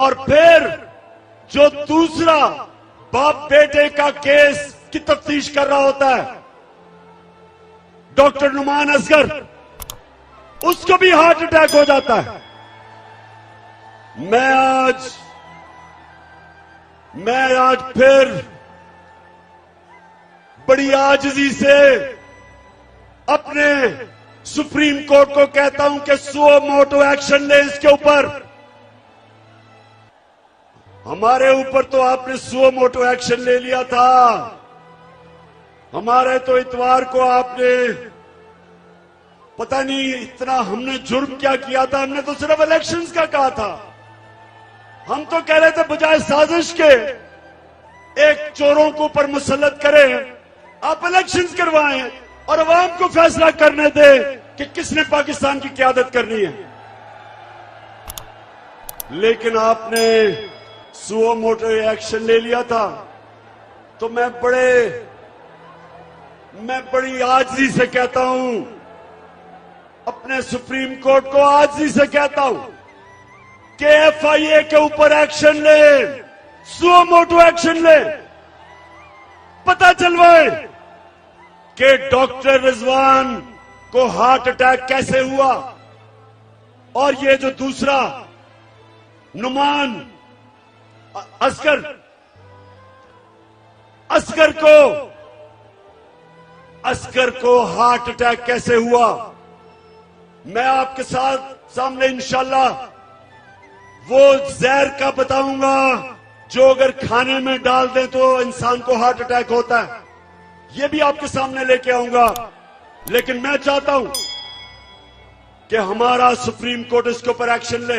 और फिर जो दूसरा बाप बेटे का केस की तफ्तीश कर रहा होता है, डॉक्टर नुमान असगर, उसको भी हार्ट अटैक हो जाता है। मैं आज फिर बड़ी आजिज़ी से अपने सुप्रीम कोर्ट को कहता हूं कि सुओ मोटो एक्शन ले इसके ऊपर। हमारे ऊपर तो आपने सुओ मोटो एक्शन ले लिया था। हमारे तो इतवार को आपने पता नहीं इतना हमने जुर्म क्या किया था। हमने तो सिर्फ इलेक्शंस का कहा था। हम तो कह रहे थे बजाय साजिश के एक चोरों को ऊपर मुसल्लत करें, आप इलेक्शंस करवाएं और अवाम को फैसला करने दें कि किसने पाकिस्तान की क़यादत करनी है। लेकिन आपने सुओ मोटो एक्शन ले लिया था। तो मैं बड़ी आजिज़ी से कहता हूं, अपने सुप्रीम कोर्ट को आजिज़ी से कहता हूं कि एफआईए के ऊपर एक्शन ले, सुओ मोटो एक्शन ले। पता चलवाए कि डॉक्टर रिजवान को हार्ट अटैक कैसे हुआ, और ये जो दूसरा नुमान असगर को हार्ट अटैक कैसे हुआ। मैं आपके सामने इंशाल्लाह वो जहर का बताऊंगा जो अगर खाने में डाल दें तो इंसान को हार्ट अटैक होता है। ये भी आपके सामने लेके आऊंगा। लेकिन मैं चाहता हूं कि हमारा सुप्रीम कोर्ट इसके ऊपर एक्शन ले।